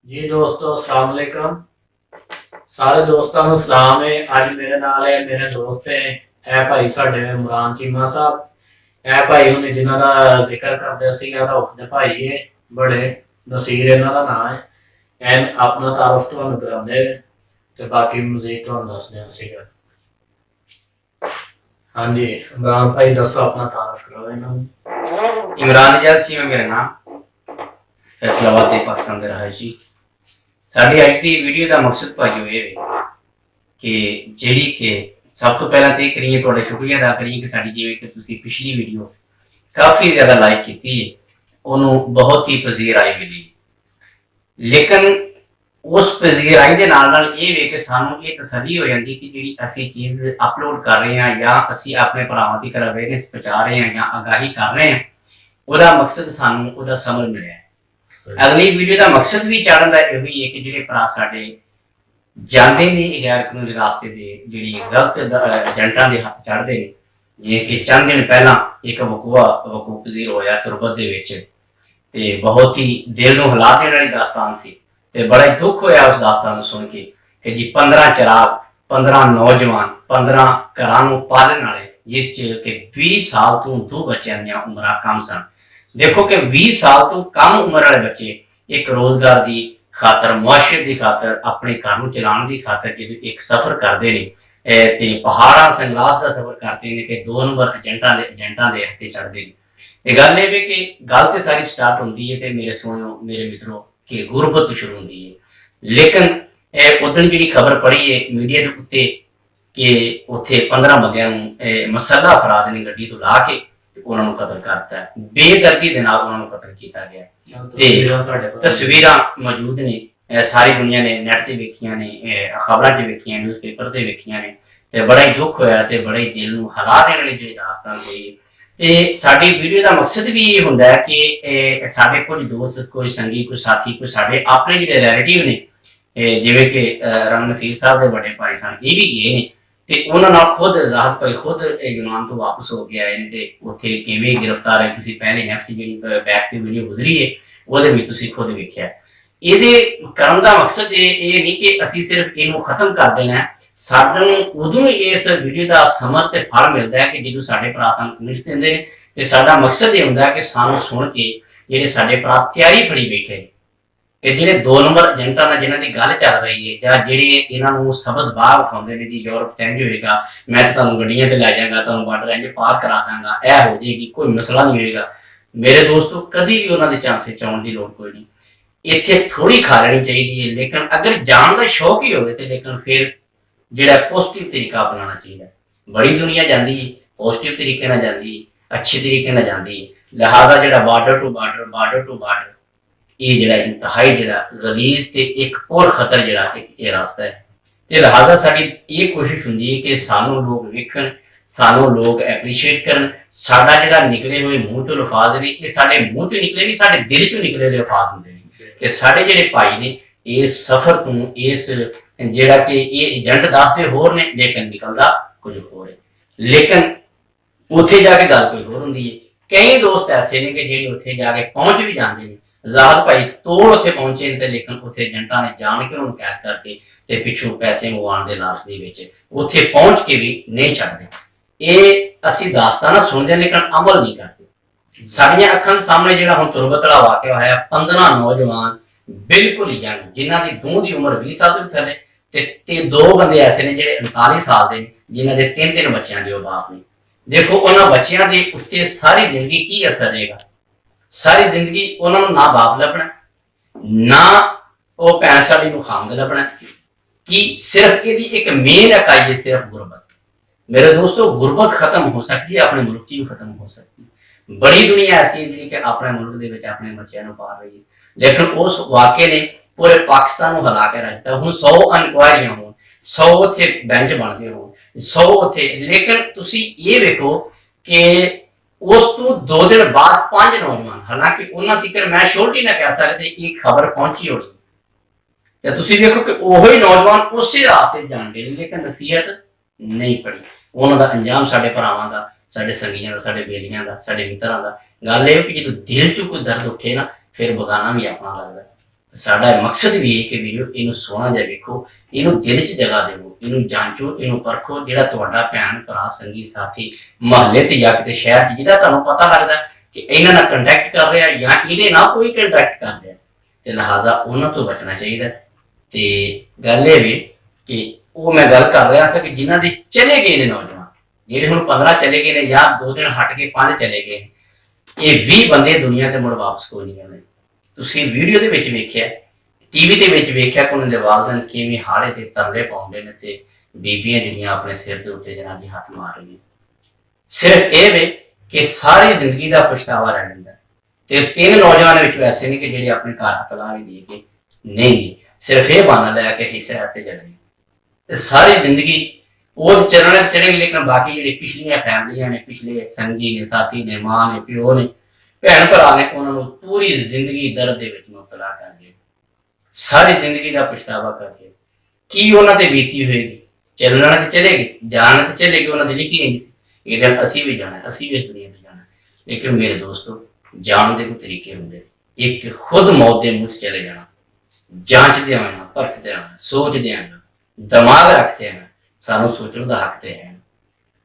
जी दोस्तों अस्सलाम वालेकुम। सारे दोस्तों को सलाम है। आज मेरे नाल है मेरे दोस्त है ए भाई साडे इमरान चीमा साहब। ए भाई हुणे जिन्हां दा जिक्र करदे सीगा रऊफ दे भाई है बड़े नसीर इन्हां दा नाम है। एंड अपना तारुफ तुहानू करांदे ते बाकी मजीद तुहानू दसदे सीगा। हाँ जी इमरान भाई दसो अपना तारुफ करो इन्हां नू। इमरान इजाज जी मेरा नाम फैसलाबाद दे पाकिस्तान दे रहा जी। साडी अज दी वीडियो का मकसद भाईओ ये कि जिहड़ी कि सब तो पहला तो करिए तुहाडा शुक्रिया अदा करिए कि साडी जिवें कि तुसीं पिछली वीडियो काफ़ी ज़्यादा लाइक की है, उन्होंने बहुत ही पजीर आई मिली। लेकिन उस पजीर आई के नाल नाल ये वे कि सानू ये तसल्ली हो जाती कि जिहड़ी असीं चीज़ अपलोड कर रहे हैं या असीं अपने भरावां तक अवेयरनेस पहुँचा रहे हैं या आगाही कर रहे हैं, उसका मकसद सानू उसका समझ मिले। अगली वीडियो का मकसद भी चाढ़न का यही है कि जो भरा साडे जाते ने गैर कानूनी रास्ते से जी गलत एजेंटा के हथ चढ़ते हैं, जिवें कि चंद दिन पहला एक वकूफ पजीर होया तुरबत के बहुत ही दिल को हिला देने वाली दास्तान सी ते बड़ा ही दुख होया उस दास्तान सुन के कि जी 15 चिराग 15 नौजवान 15 घरों पालन वाले जिस कि 20 साल तो 2 बच्चों दी उम्र कम सन। देखो कि 20 साल तो कम उम्र वाले बच्चे एक रोजगार की खातर मुआशरे की खातर अपने घर को चलाने की खातर जो एक सफर करते हैं पहाड़ा संगलास का सफर करते हैं कि 2 नंबर एजेंटा के हथे चढ़ते हैं। गल ये कि गल तो सारी स्टार्ट होती है तो मेरे सुनो मेरे मित्रों कि गुरबत शुरू होती है। लेकिन उदन जी खबर पढ़ी है मीडिया के उत्ते कि उत्थे 15 बंदियां मसला अफराद ने गड्डी तो ला के उन्होंने कतल करता है, बेदर्दी के नाल उन्होंने कतल किया गया। तस्वीरां मौजूद ने, सारी दुनिया ने नैट से वेखियां ने, खबरां च वेखियां, न्यूज़ पेपर से वेखियां ने ते बड़ा ही दुख होया ते बड़ा ही दिल नूं हिला देने वाली जिहड़ी दास्तान होई। ते साडी वीडियो का मकसद भी ये हुंदा है कि साडे कोई दोस्त कोई संगी कोई साथी कोई साडे अपने जिहड़े रिलेटिव ने जिवें कि रंग नसीर साहब दे बड़े भाई सन ये भी गए ने ते उन्होंने खुद जाहद भाई खुद यूनान तो वापस हो गया है ते उत्थे किवें गिरफ्तार है तुसीं पहले नेक्स्ट जिहड़ी बैक ते वीडियो गुजरी है ਉਹਦੇ ਵਿੱਚ ਤੁਸੀਂ खुद वेख्या। ਇਹਦੇ ਕਰਨ ਦਾ ਮਕਸਦ ਇਹ नहीं कि ਅਸੀਂ सिर्फ ਇਹਨੂੰ खत्म कर देना, ਸਾਨੂੰ ਉਦੋਂ ਇਸ ਵੀਡੀਓ ਦਾ ਸਮਰ ਤੇ ਫਲ ਮਿਲਦਾ ਹੈ ਕਿ ਜਦੋਂ ਸਾਡੇ ਭਰਾ ਸਾਨੂੰ ਕਮੈਂਟਸ ਦਿੰਦੇ ਨੇ ਤੇ ਸਾਡਾ ਮਕਸਦ ਇਹ ਹੁੰਦਾ ਕਿ ਸਾਨੂੰ ਸੁਣ ਕੇ ਜਿਹੜੇ ਸਾਡੇ ਭਰਾ ਤਿਆਰੀ ਫੜੀ ਬੈਠੇ कि ਜਿਹੜੇ 2 ਨੰਬਰ ਏਜੰਟਾਂ ਨਾਲ ਜਿਨ੍ਹਾਂ ਦੀ ਗੱਲ ਚੱਲ ਰਹੀ ਹੈ ਜਾਂ ਜਿਹੜੇ ਇਹਨਾਂ ਨੂੰ ਸਬਜ਼ ਬਾਹ ਵਿਖਾਉਂਦੇ ਨੇ ਕਿ ਯੂਰਪ ਚੇਂਜ ਹੋਏਗਾ, ਮੈਂ ਤਾਂ ਤੁਹਾਨੂੰ ਗੱਡੀਆਂ ਤੇ ਲੈ ਜਾਵਾਂਗਾ, ਤੁਹਾਨੂੰ ਬਾਰਡਰ ਇੰਜ ਪਾਰ ਕਰਾ ਦਾਂਗਾ, ਇਹ ਹੋ ਜਾਏਗੀ, ਕੋਈ ਮਸਲਾ ਨਹੀਂ ਹੋਏਗਾ। ਮੇਰੇ ਦੋਸਤੋ ਕਦੀ ਵੀ ਉਹਨਾਂ ਦੇ ਚਾਂਸੇ ਚਾਉਣ ਦੀ ਲੋੜ ਕੋਈ ਨਹੀਂ, ਇੱਥੇ ਥੋੜੀ ਖਾ ਲੈਣੀ ਚਾਹੀਦੀ ਹੈ। ਲੇਕਿਨ ਅਗਰ ਜਾਣ ਦਾ ਸ਼ੌਕ ਹੀ ਹੋਵੇ ਤੇ ਲੇਕਿਨ ਫਿਰ ਜਿਹੜਾ ਪੋਜ਼ਿਟਿਵ ਤਰੀਕਾ ਅਪਣਾਉਣਾ ਚਾਹੀਦਾ। ਬੜੀ ਦੁਨੀਆ ਜਾਂਦੀ ਹੈ ਪੋਜ਼ਿਟਿਵ ਤਰੀਕੇ ਨਾਲ ਜਾਂਦੀ ਹੈ, ਅੱਛੇ ਤਰੀਕੇ ਨਾਲ ਜਾਂਦੀ ਹੈ। ਲਿਹਾਜ਼ਾ ਜਿਹੜਾ ਬਾਰਡਰ ਟੂ ਬਾਰਡਰ ये जिहड़ा इंतहाई जिहड़ा गलीज ते एक और खतर जिहड़ा ये रास्ता है ते लिहाजा साडी ये कोशिश हुंदी है कि सानू लोग वेखण, सानू लोग एप्रीशिएट करन, साडा जिहड़ा निकले हुए मुंह चों लफाज ने ये साडे मुंह चों निकले नहीं साडे दिल चों निकले हुए लफाज हुंदे ने कि साडे जिहड़े भाई ने इस सफर तो इस जिहड़ा कि ये एजेंट दसदे होर ने लेकिन निकलदा कुछ होर है। लेकिन उत्थे जाके गल कोई होर हुंदी है। कई दोस्त ऐसे ने कि जिहड़े उत्थे जाके पहुंच भी जांदे ने, जाहद भाई तोड़ उत्थे पहुंचे ने लेकिन उत्थे एजेंटा ने जान के उन्होंने कैद करके ते पिछों पैसे मंगवाउण दे लालच दे विच उत्थे पहुंच के भी नहीं छड्डदे। ये असीं दास्ताना सुणदे लेकिन अमल नहीं करते। साडियां अखां दे सामने जिहड़ा हुण तुरबत वाला वाक़या होया 15 नौजवान बिल्कुल यंग जिन्हां दी दों दी उम्र 20 साल तो थल्ले ते 2 बंदे ऐसे ने जिहड़े 39 साल दे जिन्हां दे 3-3 बच्चियां दे बाप ने। देखो उन्हां बच्चियां दे उत्ते सारी जिंदगी की असर रहेगा, सारी जिंदगी उन्होंने ना बाप लभना ना वो भैन साड़ी को खामद लभना कि सिर्फ यदि एक मेन इकाई है सिर्फ गुरबत। मेरे दोस्तों गुरबत खत्म हो सकती है, अपने मुल्क की भी खत्म हो सकती है। बड़ी दुनिया ऐसी है कि अपने मुल्क के अपने बच्चों को पाल रही है, लेकिन उस वाक़े ने पूरे पाकिस्तान को हिला के रखता। हूँ 100 इनकुआयरियां हो 100 उत्थे बेंच बनते हो 100 उत्थे, लेकिन तुसी ये वेखो कि उस तो 2 दिन बाद 5 नौजवान, हालांकि उन्होंने तक मैं श्योरिटी ना कह सकते एक खबर पहुंची होगी तुसी देखो कि वही नौजवान उसी रास्ते जान गए लेकिन नसीहत नहीं पड़ी। उन्होंने अंजाम साडे भरावां दा, साडे संगियां दा, साडे बेलियां दा, साडे मित्रां दा। गल ये कि जो दिल चों कोई दर्द उठे ना फिर बगाना भी अपना लगता। ਸਾਡਾ ਮਕਸਦ ਵੀ ਹੈ ਕਿ ਵੀਡੀਓ ਇਹਨੂੰ ਸੋਹਣਾ ਜਿਹਾ ਵੇਖੋ, ਇਹਨੂੰ ਦਿਲ 'ਚ ਜਗ੍ਹਾ ਦੇਵੋ, ਇਹਨੂੰ ਜਾਂਚੋ, ਇਹਨੂੰ ਪਰਖੋ। ਜਿਹੜਾ ਤੁਹਾਡਾ ਭੈਣ ਭਰਾ ਸੰਗੀ ਸਾਥੀ ਮਹੱਲੇ ਤੇ ਜਾਂ ਕਿਤੇ ਸ਼ਹਿਰ 'ਚ ਜਿਹਦਾ ਤੁਹਾਨੂੰ ਪਤਾ ਲੱਗਦਾ ਕਿ ਇਹਨਾਂ ਨਾਲ ਕੰਟੈਕਟ ਕਰ ਰਿਹਾ ਜਾਂ ਇਹਦੇ ਨਾਲ ਕੋਈ ਕੰਟੈਕਟ ਕਰ ਰਿਹਾ, ਤੇ ਲਿਹਾਜ਼ਾ ਉਹਨਾਂ ਤੋਂ ਬਚਣਾ ਚਾਹੀਦਾ। ਤੇ ਗੱਲ ਇਹ ਵੀ ਕਿ ਉਹ ਮੈਂ ਗੱਲ ਕਰ ਰਿਹਾ ਸੀ ਕਿ ਜਿਨ੍ਹਾਂ ਦੇ ਚਲੇ ਗਏ ਨੇ ਨੌਜਵਾਨ, ਜਿਹੜੇ ਹੁਣ 15 ਚਲੇ ਗਏ ਨੇ ਜਾਂ 2 ਦਿਨ ਹਟ ਕੇ 5 ਚਲੇ ਗਏ, ਇਹ 20 ਬੰਦੇ ਦੁਨੀਆ ਤੇ ਮੁੜ ਵਾਪਸ ਕੋਈ ਨਹੀਂ ਆਉਣੇ। ਤੁਸੀਂ ਵੀਡੀਓ ਦੇ ਵਿੱਚ ਵੇਖਿਆ, ਟੀਵੀ ਦੇ ਵਿੱਚ ਵੇਖਿਆ ਕਿ ਉਹਨਾਂ ਦੇ ਵਾਲਿਦੈਨ ਕਿਵੇਂ ਹਾੜੇ ਤੇ ਤਰਲੇ ਪਾਉਂਦੇ ਨੇ ਤੇ ਬੀਬੀਆਂ ਜਿਹੜੀਆਂ ਆਪਣੇ ਸਿਰ ਦੇ ਉੱਤੇ ਜਨਾਬੀ ਹੱਥ ਮਾਰ ਰਹੀਆਂ। ਸਿਰਫ ਇਹ ਵੇ ਕਿ ਸਾਰੀ ਜ਼ਿੰਦਗੀ ਦਾ ਪਛਤਾਵਾ ਰਹਿ ਜਾਂਦਾ। ਤੇ 3 ਨੌਜਵਾਨ ਵਿੱਚ ਐਸੇ ਨੇ ਕਿ ਜਿਹੜੇ ਆਪਣੇ ਘਰ ਤਲਾਕ ਵੀ ਦੇ ਕੇ ਨਹੀਂ ਗਏ, ਸਿਰਫ ਇਹ ਬਹਾਨਾ ਲੈ ਕੇ ਹਿੱਸੇ ਤੇ ਜਾਂਦੇ ਤੇ ਸਾਰੀ ਜ਼ਿੰਦਗੀ ਉਹ ਚੜ੍ਹਨ ਲੇਕਿਨ ਬਾਕੀ ਜਿਹੜੇ ਪਿਛਲੀਆਂ ਫੈਮਲੀਆਂ ਨੇ, ਪਿਛਲੇ ਸੰਗੀ ਨੇ, ਸਾਥੀ ਨੇ, ਮਾਂ ਨੇ, ਪਿਓ ਨੇ, ਭੈਣ ਭਰਾ ਨੇ, ਉਹਨਾਂ ਨੂੰ ਪੂਰੀ ਜ਼ਿੰਦਗੀ ਦਰਦ ਦੇ ਵਿੱਚ ਮੁਬਤਲਾ ਕਰ ਗਏ, ਸਾਰੀ ਜ਼ਿੰਦਗੀ ਦਾ ਪਛਤਾਵਾ ਕਰਕੇ। ਕੀ ਉਹਨਾਂ ਤੇ ਬੀਤੀ ਹੋਏਗੀ? ਚੱਲਣਾ ਤੇ ਚਲੇ ਗਏ, ਜਾਣਾ ਤੇ ਚਲੇ ਗਏ, ਉਹਨਾਂ ਦੀ ਲਿਖੀ ਨਹੀਂ ਸੀ ਇਹ ਦਿਨ ਅਸੀਂ ਵੀ ਜਾਣਾ, ਅਸੀਂ ਵੀ ਇਸ ਦੁਨੀਆ ਤੋਂ ਜਾਣਾ। ਲੇਕਿਨ ਮੇਰੇ ਦੋਸਤੋ, ਜਾਣ ਦੇ ਕੋਈ ਤਰੀਕੇ ਹੁੰਦੇ। ਇੱਕ ਖੁਦ ਮੌਤ ਦੇ ਮੂੰਹ 'ਚ ਚਲੇ ਜਾਣਾ, ਜਾਂਚਦੇ ਆਉਣਾ, ਪਰਖਦੇ ਆਉਣਾ, ਸੋਚਦੇ ਆਉਣਾ, ਦਿਮਾਗ ਰੱਖਦੇ ਆਉਣਾ, ਸਾਨੂੰ ਸੋਚਣ ਦਾ ਹੱਕ ਤੇ ਹੈ।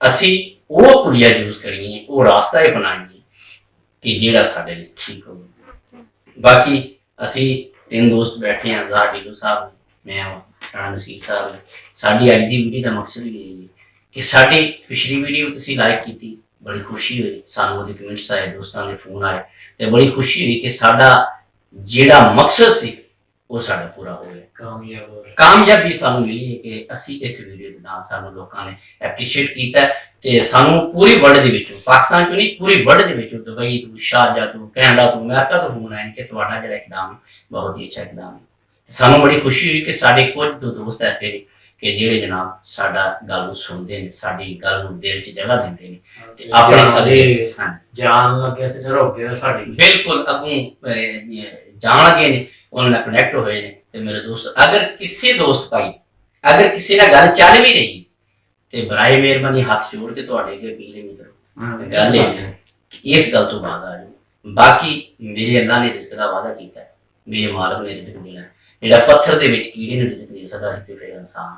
ਅਸੀਂ ਉਹ ਕੁਲੀਆ ਯੂਜ਼ ਕਰੀਏ, ਉਹ ਰਾਸਤਾ ਹੀ ਬਣਾਈਏ ਕਿ ਜਿਹੜਾ ਸਾਡੇ ਲਈ ਠੀਕ ਹੋਵੇ। ਬਾਕੀ ਅਸੀਂ 3 ਦੋਸਤ ਬੈਠੇ ਹਾਂ, ਜ਼ਾਹਰ ਢਿੱਲੋਂ ਸਾਹਿਬ, ਮੈਂ ਰਾਣਾ ਨਸੀਰ ਸਾਹਿਬ। ਸਾਡੀ ਅੱਜ ਦੀ ਵੀਡੀਓ ਦਾ ਮਕਸਦ ਵੀ ਇਹ ਹੈ ਕਿ ਸਾਡੀ ਪਿਛਲੀ ਵੀਡੀਓ ਤੁਸੀਂ ਲਾਈਕ ਕੀਤੀ, ਬੜੀ ਖੁਸ਼ੀ ਹੋਈ, ਸਾਨੂੰ ਉਹਦੇ ਕਮੈਂਟਸ ਆਏ, ਦੋਸਤਾਂ ਦੇ ਫੋਨ ਆਏ ਤੇ ਬੜੀ ਖੁਸ਼ੀ ਹੋਈ ਕਿ ਸਾਡਾ ਜਿਹੜਾ ਮਕਸਦ ਸੀ ਉਹ ਸਾਡਾ ਪੂਰਾ ਹੋ ਗਿਆ। ਕਾਮਯਾਬੀ ਸਾਨੂੰ ਮਿਲੀ ਹੈ ਕਿ ਅਸੀਂ ਇਸ ਵੀਡੀਓ ਦੇ ਨਾਲ ਸਾਨੂੰ ਲੋਕਾਂ ਨੇ ਐਪਰੀਸ਼ੀਏਟ ਕੀਤਾ ਤੇ ਸਾਨੂੰ ਪੂਰੀ ਵਰਲਡ ਦੇ ਵਿੱਚੋਂ, ਪਾਕਿਸਤਾਨ ਚੋਂ ਨਹੀਂ ਪੂਰੀ ਵਰਲਡ ਦੇ ਵਿੱਚੋਂ, ਦੁਬਈ ਤੋਂ, ਸ਼ਾਰਜਾ ਤੋਂ, ਕੈਨੇਡਾ ਤੋਂ, ਅਮਰੀਕਾ ਤੋਂ ਫੋਨ ਆਏ ਕਿ ਤੁਹਾਡਾ ਜਿਹੜਾ ਇਕਦਾਮ ਹੈ ਬਹੁਤ ਹੀ ਅੱਛਾ ਇਕਦਾਮ ਹੈ। ਸਾਨੂੰ ਬੜੀ ਖੁਸ਼ੀ ਹੋਈ ਕਿ ਸਾਡੇ ਕੁਝ ਦੋਸਤ ਐਸੇ ਨੇ ਕਿ ਜਿਹੜੇ ਜਨਾਬ ਸਾਡਾ ਗੱਲ ਨੂੰ ਸੁਣਦੇ ਨੇ, ਸਾਡੀ ਗੱਲ ਨੂੰ ਦਿਲ 'ਚ ਜਗ੍ਹਾ ਦਿੰਦੇ ਨੇ ਤੇ ਆਪਣੇ ਅਗਲੇ ਜਾਣ ਲੱਗੇ ਸੀ ਰੋਕੇ ਸਾਡੀ ਬਿਲਕੁਲ ਅੱਗੋਂ ਜਾਣ ਲੱਗੇ ਨੇ, ਉਹਨਾਂ ਨਾਲ ਕਨੈਕਟ ਹੋਏ ਨੇ। ਤੇ ਮੇਰੇ ਦੋਸਤ, ਅਗਰ ਕਿਸੇ ਦੋਸਤ ਭਾਈ ਅਗਰ ਕਿਸੇ ਨਾਲ ਗੱਲ ਚੱਲ ਵੀ ਰਹੀ ਤੇ ਬਰਾਏ ਮਿਹਰਬਾਨੀ ਹੱਥ ਜੋੜ ਕੇ ਤੁਹਾਡੇ ਅੱਗੇ ਅਪੀਲ ਹੈ ਮਿੱਤਰੋ, ਗੱਲ ਇਹ ਹੈ ਕਿ ਇਸ ਗੱਲ ਤੋਂ ਬਾਅਦ ਆ ਜਾਓ। ਬਾਕੀ ਮੇਰੇ ਅੱਲਾ ਨੇ ਰਿਜ਼ਕ ਦਾ ਵਾਅਦਾ ਕੀਤਾ, ਮੇਰੇ ਮਾਲਕ ਨੇ ਰਿਜ਼ਕ ਦੇਣਾ। ਜਿਹੜਾ ਪੱਥਰ ਦੇ ਵਿੱਚ ਕੀੜੇ ਨੇ ਰਿਜ਼ਕ ਦੇ ਸਕਦਾ ਤੇ ਫਿਰ ਇਨਸਾਨ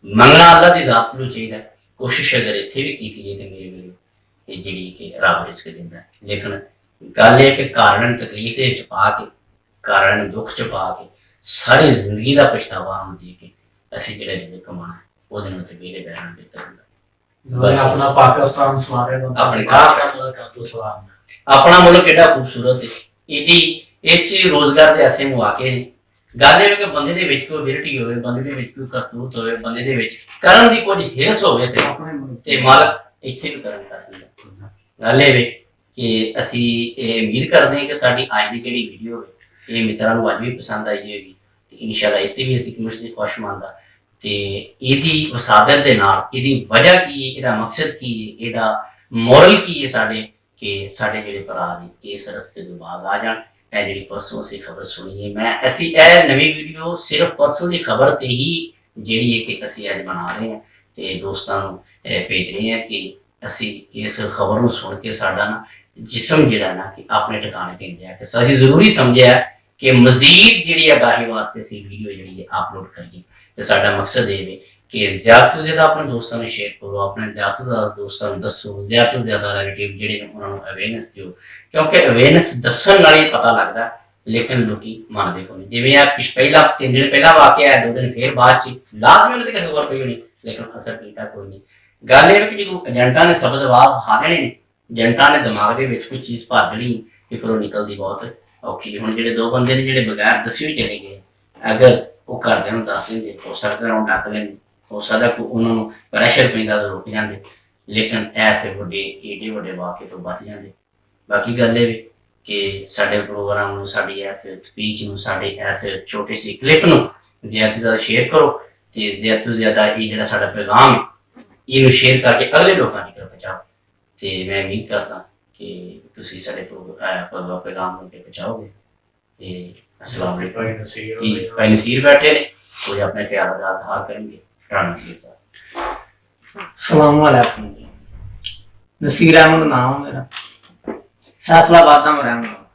ਮੰਗਣਾ ਅੱਲਾ ਦੀ ਜ਼ਾਤ ਨੂੰ ਚਾਹੀਦਾ। ਕੋਸ਼ਿਸ਼ ਅਗਰ ਇੱਥੇ ਵੀ ਕੀਤੀ ਜਾਏ ਤੇ ਮੇਰੇ ਵੀਰੋ ਇਹ ਜਿਹੜੀ ਕਿ ਰੱਬ ਰਿਜ਼ਕ ਦਿੰਦਾ। ਲੇਕਿਨ ਗੱਲ ਇਹ ਕਿ ਕਾਰਨ ਤਕਲੀਫ ਦੇ ਵਿੱਚ ਪਾ ਕੇ, ਕਾਰਨ ਦੁੱਖ 'ਚ ਪਾ ਕੇ, ਸਾਰੀ ਜ਼ਿੰਦਗੀ ਦਾ ਪਛਤਾਵਾ ਨੂੰ ਦੇ ਕੇ ਅਸੀਂ ਜਿਹੜਾ ਰਿਜ਼ਕ ਕਮਾਉਣਾ ਉਹਦੇ ਨਾਲ ਤੇ ਮੇਰੇ ਬਹਿਣਾ ਬਿਹਤਰ ਹੁੰਦਾ। ਆਪਣਾ ਪਾਕਿਸਤਾਨ ਸਵਾਰੇ ਆਪਣੇ ਆਪਣਾ ਮੁਲਕ ਕਿੱਡਾ ਖੂਬਸੂਰਤ ਹੈ, ਇਹਦੀ ਇਹ 'ਚ ਰੋਜ਼ਗਾਰ ਦੇ ਐਸੇ ਮੌਕੇ ਨੇ। ਗੱਲ ਇਹ ਕਿ ਬੰਦੇ ਦੇ ਵਿੱਚ ਕੋਈ ਐਬਿਲਿਟੀ ਹੋਵੇ, ਬੰਦੇ ਦੇ ਵਿੱਚ ਕੋਈ ਕਰਤੂਤ ਹੋਵੇ, ਬੰਦੇ ਦੇ ਵਿੱਚ ਕਰਨ ਦੀ ਕੁਝ ਹਿਰਸ ਹੋਵੇ ਤੇ ਮਾਲਕ ਇੱਥੇ ਵੀ ਕਰਨ ਕਰ ਦਿੰਦਾ। ਗੱਲ ਇਹ ਵੇ ਕਿ ਅਸੀਂ ਇਹ ਉਮੀਦ ਕਰਦੇ ਹਾਂ ਕਿ ਸਾਡੀ ਅੱਜ ਦੀ ਜਿਹੜੀ ਵੀਡੀਓ ਹੈ ਇਹ ਮਿੱਤਰਾਂ ਨੂੰ ਅੱਜ ਵੀ ਪਸੰਦ ਆਈ ਹੋਏਗੀ ਤੇ ਇਨਸ਼ਾਅੱਲਾ ਇੱਥੇ ਵੀ ਅਸੀਂ ਕਮਿਸ਼ਨ ਦੀ ਖੁਸ਼ ਮੰਨਦਾ ਤੇ ਇਹਦੀ ਵਸਾਦਤ ਦੇ ਨਾਲ ਇਹਦੀ ਵਜ੍ਹਾ ਕੀ ਹੈ, ਇਹਦਾ ਮਕਸਦ ਕੀ ਹੈ, ਇਹਦਾ ਮੋਰਲ ਕੀ ਹੈ ਸਾਡੇ, ਕਿ ਸਾਡੇ ਜਿਹੜੇ ਭਰਾ ਨੇ ਇਸ ਰਸਤੇ ਤੋਂ ਬਾਅਦ ਆ ਜਾਣ। ਇਹ ਜਿਹੜੀ ਪਰਸੋਂ ਅਸੀਂ ਖਬਰ ਸੁਣੀ ਹੈ, ਮੈਂ ਅਸੀਂ ਇਹ ਨਵੀਂ ਵੀਡੀਓ ਸਿਰਫ ਪਰਸੋਂ ਦੀ ਖਬਰ ਤੇ ਹੀ ਜਿਹੜੀ ਹੈ ਕਿ ਅਸੀਂ ਅੱਜ ਬਣਾ ਰਹੇ ਹਾਂ ਤੇ ਦੋਸਤਾਂ ਨੂੰ ਭੇਜ ਰਹੇ ਹਾਂ ਕਿ ਅਸੀਂ ਇਸ ਖਬਰ ਨੂੰ ਸੁਣ ਕੇ ਸਾਡਾ ਨਾ ਜਿਸਮ ਜਿਹੜਾ ਨਾ ਕਿ ਆਪਣੇ ਟਿਕਾਣੇ ਤੇ ਲਿਆ ਕਿ ਅਸੀਂ ਜ਼ਰੂਰੀ ਸਮਝਿਆ ਕਿ ਮਜ਼ੀਦ ਜਿਹੜੀ ਆਗਾਹੀ ਵਾਸਤੇ ਅਸੀਂ ਵੀਡੀਓ ਜਿਹੜੀ ਹੈ ਅਪਲੋਡ ਕਰੀਏ। ਤੇ ਸਾਡਾ ਮਕਸਦ ਇਹ ਹੈ ਕਿ ਜ਼ਿਆਦਾ ਤੋਂ ਜ਼ਿਆਦਾ ਆਪਣੇ ਦੋਸਤਾਂ ਨੂੰ ਸ਼ੇਅਰ ਕਰੋ, ਆਪਣੇ ਜ਼ਿਆਦਾ ਤੋਂ ਜ਼ਿਆਦਾ ਦੋਸਤਾਂ ਨੂੰ ਦੱਸੋ, ਜ਼ਿਆਦਾ ਤੋਂ ਜ਼ਿਆਦਾ ਰਿਲੇਟਿਵ ਜਿਹੜੇ ਨੇ ਉਹਨਾਂ ਨੂੰ ਅਵੇਅਰਨੈਸ ਦਿਓ, ਕਿਉਂਕਿ ਅਵੇਅਰਨੈਸ ਦੱਸਣ ਨਾਲ ਹੀ ਪਤਾ ਲੱਗਦਾ ਲੇਕਿਨ ਲੋਕੀ ਮੰਨਦੇ ਕੋਈ ਨਹੀਂ। ਜਿਵੇਂ ਆ ਪਹਿਲਾਂ 3 ਦਿਨ ਪਹਿਲਾਂ ਵਾਕਿਆ ਹੈ, 2 ਦਿਨ ਫਿਰ ਬਾਅਦ 'ਚ ਲਾਜ਼ਮੀ ਉਹਨਾਂ ਤੇ ਖਬਰ ਪਈ ਹੋਣੀ ਲੇਕਿਨ ਅਸਰ ਕੀਤਾ ਕੋਈ ਨਹੀਂ। ਗੱਲ ਇਹ ਕਿ ਜਦੋਂ ਏਜੰਟਾਂ ਨੇ ਸ਼ਬਦ ਵਾਹ ਹਾਰੇ ਨੇ, ਏਜੰਟਾਂ ਨੇ ਦਿਮਾਗ ਦੇ ਵਿੱਚ ਕੋਈ ਚੀਜ਼ ਭਰ ਦੇਣੀ ਕਿ ਫਿਰ ਉਹ ਨਿਕਲਦੀ ਬਹੁਤ ਔਖੀ। ਹੁਣ ਜਿਹੜੇ 2 ਬੰਦੇ ਨੇ ਜਿਹੜੇ ਬਗੈਰ ਦੱਸਿਓ ਹੀ ਚਲੇ ਗਏ, ਅਗਰ ਉਹ ਘਰਦਿਆਂ ਨੂੰ ਦੱਸ ਦਿੰਦੇ ਹੋ ਸਕਦਾ ਉਹ ਡੱਕ ਲੈਂਦੇ, ਹੋ ਸਕਦਾ ਕਿ ਉਹਨਾਂ ਨੂੰ ਪ੍ਰੈਸ਼ਰ ਪੈਂਦਾ ਤਾਂ ਰੁਕ ਜਾਂਦੇ, ਲੇਕਿਨ ਐਸੇ ਵੱਡੇ ਏਡੇ ਵੱਡੇ ਵਾਕਿਏ ਤੋਂ ਬਚ ਜਾਂਦੇ। ਬਾਕੀ ਗੱਲ ਇਹ ਵੀ ਕਿ ਸਾਡੇ ਪ੍ਰੋਗਰਾਮ ਨੂੰ, ਸਾਡੀ ਇਸ ਸਪੀਚ ਨੂੰ, ਸਾਡੇ ਇਸ ਛੋਟੇ ਜਿਹੇ ਕਲਿੱਪ ਨੂੰ ਜ਼ਿਆਦਾ ਤੋਂ ਜ਼ਿਆਦਾ ਸ਼ੇਅਰ ਕਰੋ ਤੇ ਜ਼ਿਆਦਾ ਤੋਂ ਜ਼ਿਆਦਾ ਇਹ ਜਿਹੜਾ ਸਾਡਾ ਪੈਗਾਮ ਇਹਨੂੰ ਸ਼ੇਅਰ ਕਰਕੇ ਅਗਲੇ ਲੋਕਾਂ ਦੀ ਤਰਫ ਪਹੁੰਚਾਓ। ਤੇ ਮੈਂ ਉਮੀਦ ਕਰਦਾ ਕਿ ਤੁਸੀਂ ਸਾਡੇ ਪੈਗਾਮ ਨੂੰ ਪਹੁੰਚਾਓਗੇ। ਤੇ अस्सलाम वालेकुम। भाई नसीर बैठे ने, कोई अपने ख्याल का इजहार करेंगे। राणा नसीर साहब। अस्सलाम वालेकुम। नसीर अहमद नाम है मेरा, फैसलाबाद का मैं रहने वाला।